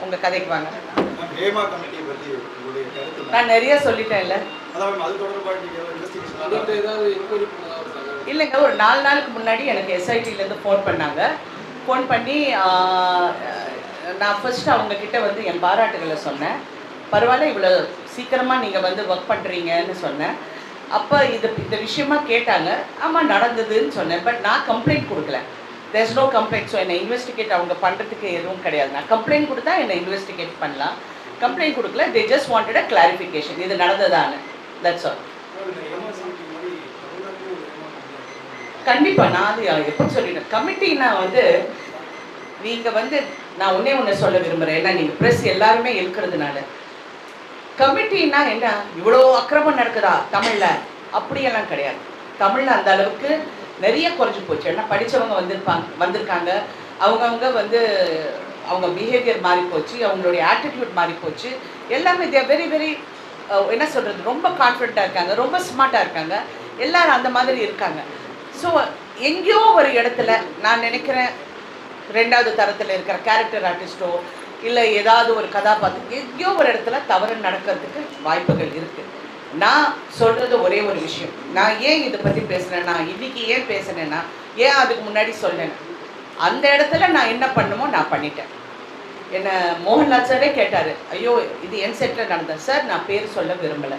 உங்கள் கதைக்கு வாங்க. நான் நிறைய சொல்லிட்டேன்ல. இல்லைங்க, ஒரு 4 நாளுக்கு முன்னாடி எனக்கு எஸ்ஐடிலேருந்து ஃபோன் பண்ணாங்க. ஃபோன் பண்ணி நான் ஃபர்ஸ்ட் அவங்கக்கிட்ட வந்து என் பாராட்டுகளை சொன்னேன். பரவாயில்ல, இவ்வளோ சீக்கிரமாக நீங்கள் வந்து ஒர்க் பண்ணுறீங்கன்னு சொன்னேன். அப்போ இந்த விஷயமா கேட்டாங்க. ஆமாம் நடந்ததுன்னு சொன்னேன். பட் நான் கம்ப்ளைண்ட் கொடுக்கல. There's no complaint. ஸோ என்னை இன்வெஸ்டிகேட் அவங்க பண்ணுறதுக்கு எதுவும் கிடையாது. நான் கம்ப்ளைண்ட் கொடுத்தா என்னை இன்வெஸ்டிகேட் பண்ணலாம். கம்ப்ளைண்ட் கொடுக்கல. They just wanted a clarification, இது நடந்ததான்னு. That's all. கண்டிப்பாக நான் அது எப்படி சொல்லிட்டேன். கமிட்டினா வந்து நீங்கள் வந்து நான் ஒன்று சொல்ல விரும்புகிறேன். ஏன்னா நீங்கள் ப்ரெஸ் எல்லாருமே இருக்கிறதுனால, கமிட்டின்னா என்ன இவ்வளோ அக்கிரமம் நடக்குதா தமிழில்? அப்படியெல்லாம் கிடையாது. தமிழில் அந்த அளவுக்கு நிறைய குறைஞ்சி போச்சு. ஏன்னா படித்தவங்க வந்திருக்காங்க. அவங்கவுங்க வந்து அவங்க பிஹேவியர் மாறி போச்சு, அவங்களுடைய ஆட்டிடியூட் மாறி போச்சு. எல்லாமே தே வெரி வெரி என்ன சொல்கிறது, ரொம்ப கான்ஃபிடென்ட்டாக இருக்காங்க, ரொம்ப ஸ்மார்ட்டாக இருக்காங்க. எல்லோரும் அந்த மாதிரி இருக்காங்க. ஸோ எங்கேயோ ஒரு இடத்துல நான் நினைக்கிறேன், 2வது தரத்தில் இருக்கிற கேரக்டர் ஆர்டிஸ்ட்டோ இல்லை ஏதாவது ஒரு கதாபாத்திரம் எங்கேயோ ஒரு இடத்துல தவறு நடக்கிறதுக்கு வாய்ப்புகள் இருக்குது. நான் சொல்கிறது ஒரே ஒரு விஷயம். நான் ஏன் இதை பற்றி பேசுகிறேன்னா, இன்றைக்கி ஏன் பேசுனேன்னா, ஏன் அதுக்கு முன்னாடி சொன்னேன், அந்த இடத்துல நான் என்ன பண்ணுமோ நான் பண்ணிட்டேன். என்னை மோகன்லால் சாரே கேட்டார், ஐயோ இது என் செட்டில் நடந்தேன் சார், நான் பேர் சொல்ல விரும்பலை,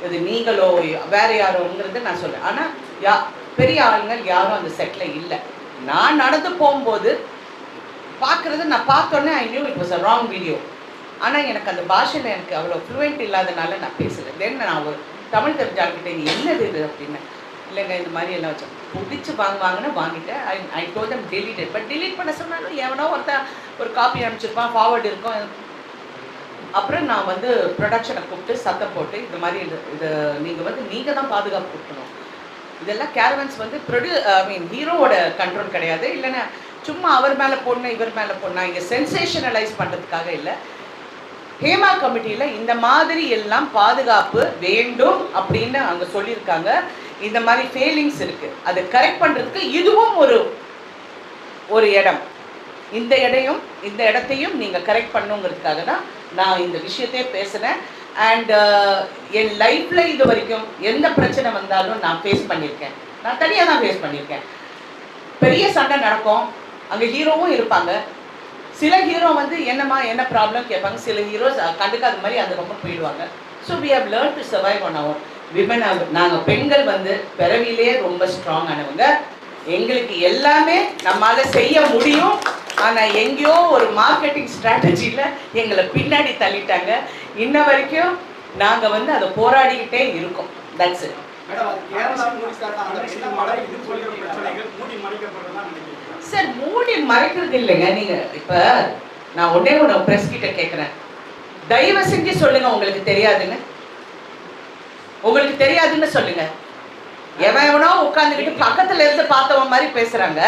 இது நீங்களோ வேறு யாரோங்கிறது நான் சொல்கிறேன். ஆனால் பெரிய ஆளுங்கள் யாரும் அந்த செட்டில் இல்லை. நான் நடந்து போகும்போது பார்க்குறது, நான் பார்த்தோன்னே I knew it was a wrong video. ஆனால் எனக்கு அந்த பாஷையில் எனக்கு அவ்வளோ ஃப்ளூயண்ட் இல்லாதனால நான் பேசுகிறேன். தென் நான் ஒரு தமிழ் தெரிஞ்சாக்கிட்டே என்னது இது அப்படின்னு, இல்லைங்க இந்த மாதிரி எல்லாம் வச்சேன், பிடிச்சி வாங்குவாங்கன்னு வாங்கிட்டேன். I told them deleted. But delete பண்ண சொன்னாலும் எவனோ ஒரு காப்பி அனுப்பிச்சிருப்பான், ஃபார்வர்டு இருக்கும். அப்புறம் நான் வந்து ப்ரொடக்ஷனை கூப்பிட்டு சத்தம் போட்டு, இந்த மாதிரி இது நீங்கள் தான் பாதுகாப்பு கொடுக்கணும். இதெல்லாம் கேரவன்ஸ் வந்து ஹீரோவோட கண்ட்ரோல் கிடையாது. இல்லைன்னா சும்மா அவர் மேலே போடணும் இவர் மேலே போடணும், இங்கே சென்சேஷனலைஸ் பண்ணுறதுக்காக இல்லை. ஹேமா கமிட்டியில் இந்த மாதிரி எல்லாம் பாதுகாப்பு வேண்டும் அப்படின்னு அங்கே சொல்லியிருக்காங்க. இந்த மாதிரி ஃபெயிலிங்ஸ் இருக்குது, அதை கரெக்ட் பண்ணுறதுக்கு இதுவும் ஒரு இடம். இந்த இடத்தையும் நீங்கள் கரெக்ட் பண்ணுங்கிறதுக்காக தான் நான் இந்த விஷயத்தையே பேசுகிறேன். அண்ட் என் லைஃப்பில் இது வரைக்கும் எந்த பிரச்சனை வந்தாலும் நான் ஃபேஸ் பண்ணியிருக்கேன். நான் தனியாக தான் ஃபேஸ் பண்ணியிருக்கேன். பெரிய சண்டை நடக்கும், அங்கே ஹீரோவும் இருப்பாங்க. சில ஹீரோ வந்து என்ன ப்ராப்ளம் கேட்பாங்க. சில ஹீரோஸ் கண்டுக்காத மாதிரி அந்த ரொம்ப போயிடுவாங்க. So we have learn to survive on our women. நாங்கள் பெண்கள் வந்து பிறவிலே ரொம்ப ஸ்ட்ராங் ஆனவங்க. எங்களுக்கு எல்லாமே நம்மளால் செய்ய முடியும். ஆனால் எங்கேயோ ஒரு மார்க்கெட்டிங் ஸ்ட்ராட்டஜியில் எங்களை பின்னாடி தள்ளிட்டாங்க. இன்ன வரைக்கும் நாங்கள் வந்து அதை போராடிக்கிட்டே இருக்கோம். That's it. சார் மூடி மறைக்கிறது இல்லைங்க. நீங்கள் இப்போ நான் ஒன்றே ப்ரெஸ் கிட்ட கேட்குறேன், தயவு செஞ்சு சொல்லுங்கள் உங்களுக்கு தெரியாதுன்னு சொல்லுங்கள். எவனோ உட்காந்துக்கிட்டு பக்கத்தில் இருந்து பார்த்தவன் மாதிரி பேசுகிறாங்க.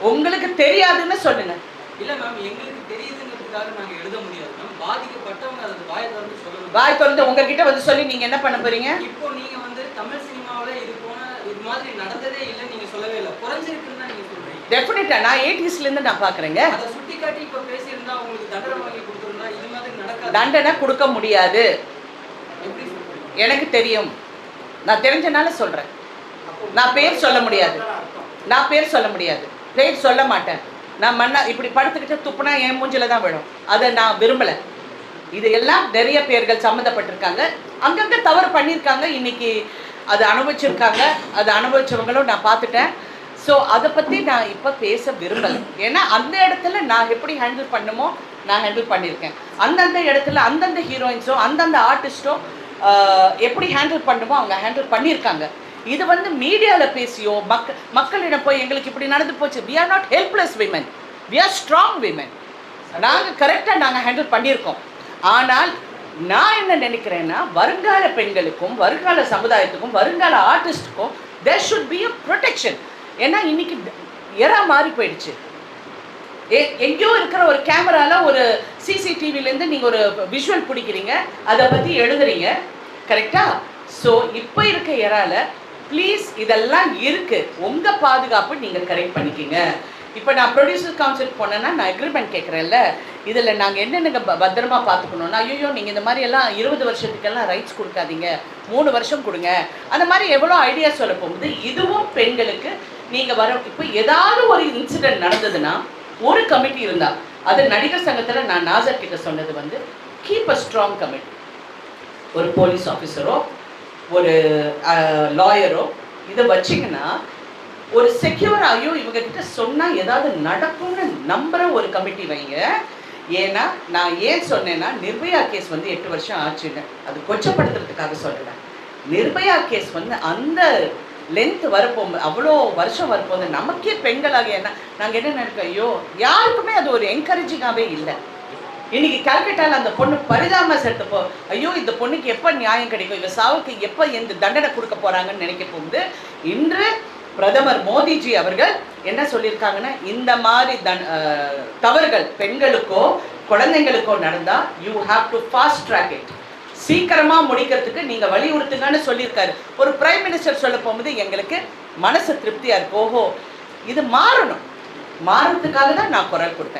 உங்களுக்கு தெரியாதுன்னு சொல்லுங்க. இல்ல மேம், எங்களுக்கு தெரியுதுங்கிறதுக்காக நாங்க எழுத முடியாது மேம். பாதிக்கப்பட்டவங்க அது வாய் திறந்து சொல்லணும். வாய் திறந்து உங்ககிட்ட வந்து சொல்லி நீங்க என்ன பண்ண போறீங்க? இப்போ நீங்க வந்து தமிழ் சினிமாவுல இது மாதிரி நடந்ததே இல்லை நீங்க சொல்லவே இல்லை, குறைஞ்சிருக்குன்னு தான் நீங்க சொல்றீங்க. டெஃபினட்டா நான் 80sல இருந்து நான் பாக்குறேங்க. அதை சுட்டி காட்டி இப்ப பேசியிருந்தா உங்களுக்கு தண்டனை வாங்கி கொடுத்துருந்தா இது மாதிரி நடக்காது. தண்டனை கொடுக்க முடியாது. எப்படி சொல்றீங்க? எனக்கு தெரியும், நான் தெரிஞ்சனால சொல்றேன். நான் பேர் சொல்ல முடியாது, பேர் சொல்ல மாட்டேன். நான் இப்படி படுத்துக்கிட்டு துப்புனா என் மூஞ்சில தான் விடும். அதை நான் விரும்பலை. இது எல்லாம் நிறைய பேர்கள் சம்மந்தப்பட்டிருக்காங்க, அங்கங்கே தவறு பண்ணியிருக்காங்க, இன்னைக்கு அது அனுபவிச்சிருக்காங்க. அது அனுபவிச்சவங்களும் நான் பார்த்துட்டேன். ஸோ அதை பற்றி நான் இப்போ பேச விரும்பலை. ஏன்னா அந்த இடத்துல நான் எப்படி ஹேண்டில் பண்ணுமோ நான் ஹேண்டில் பண்ணியிருக்கேன். அந்தந்த இடத்துல அந்தந்த ஹீரோயின்ஸோ அந்தந்த ஆர்டிஸ்ட்டோ எப்படி ஹேண்டில் பண்ணுமோ அவங்க ஹேண்டில் பண்ணியிருக்காங்க. இது வந்து மீடியாவில் பேசியோ மக்களிடம் போய் எங்களுக்கு இப்படி நடந்து போச்சு. We are not helpless women, we are strong women. நாங்கள் கரெக்டாக ஹேண்டில் பண்ணியிருக்கோம். ஆனால் நான் என்ன நினைக்கிறேன்னா, வருங்கால பெண்களுக்கும் வருங்கால சமுதாயத்துக்கும் வருங்கால ஆர்டிஸ்ட்டுக்கும் there should be a protection. ஏன்னா இன்னைக்கு எரா மாறி போயிடுச்சு. எங்கேயோ இருக்கிற ஒரு கேமராவில் ஒரு சிசிடிவிலேருந்து நீங்கள் ஒரு விஷுவல் பிடிக்கிறீங்க, அதை பற்றி எழுதுறீங்க, கரெக்டாக? ஸோ இப்போ இருக்க எரால ப்ளீஸ் இதெல்லாம் இருக்குது, உங்கள் பாதுகாப்பு நீங்கள் கரெக்ட் பண்ணிக்கிங்க. இப்போ நான் ப்ரொடியூசர் கவுன்சில் போனேன்னா நான் அக்ரிமெண்ட் கேட்குறேன்ல, இதில் நாங்கள் என்னென்ன பத்திரமா பார்த்துக்கணும்னா, ஐயோ நீங்கள் இந்த மாதிரி எல்லாம் 20 வருஷத்துக்கெல்லாம் ரைட்ஸ் கொடுக்காதீங்க, 3 வருஷம் கொடுங்க, அந்த மாதிரி எவ்வளோ ஐடியா சொல்ல போகுது. இதுவும் பெண்களுக்கு நீங்கள் வர இப்போ ஏதாவது ஒரு இன்சிடென்ட் நடந்ததுன்னா ஒரு கமிட்டி இருந்தால், அது நடிகர் சங்கத்தில் நான் நாசர் கிட்ட சொன்னது வந்து கீப் அ ஸ்ட்ராங் கமிட்டி. ஒரு போலீஸ் ஆஃபீஸரோ ஒரு லாயரோ இதை வச்சிங்கன்னா ஒரு செக்யூர் ஐயோ இவங்க கிட்ட சொன்னால் ஏதாவது நடக்கும்னு நம்புகிற ஒரு கமிட்டி வைங்க. ஏன்னா நான் ஏன் சொன்னேன்னா, நிர்பயா கேஸ் வந்து 8 வருஷம் ஆச்சுங்க. அது கொச்சப்படுத்துறதுக்காக சொல்கிறேன். நிர்பயா கேஸ் வந்து அந்த லென்த் வரப்போகும்போது, அவ்வளோ வருஷம் வரப்போகுது, நமக்கே பெண்களாக என்ன நாங்கள் என்ன நினைக்கிறோம், ஐயோ யாருக்குமே அது ஒரு என்கரேஜிங்காகவே இல்லை. இன்னைக்கு கல்கட்டாவில் அந்த பொண்ணு பரிதாபமாக செத்தப்போ, ஐயோ இந்த பொண்ணுக்கு எப்போ நியாயம் கிடைக்கும், இவ சாவுக்கு எப்போ எந்த தண்டனை கொடுக்க போகிறாங்கன்னு நினைக்க போகுது. இன்று பிரதமர் மோடிஜி அவர்கள் என்ன சொல்லியிருக்காங்கன்னா, இந்த மாதிரி தவறுகள் பெண்களுக்கோ குழந்தைங்களுக்கோ நடந்தால் you have to fast track it, சீக்கிரமாக முடிக்கிறதுக்கு நீங்கள் வலியுறுத்துங்கன்னு சொல்லியிருக்காரு. ஒரு பிரைம் மினிஸ்டர் சொல்ல போகும்போது எங்களுக்கு மனசு திருப்தியாக இருக்கு. ஓஹோ இது மாறணும், மாறுறதுக்காக தான் நான் குரல் கொடுத்தேன்.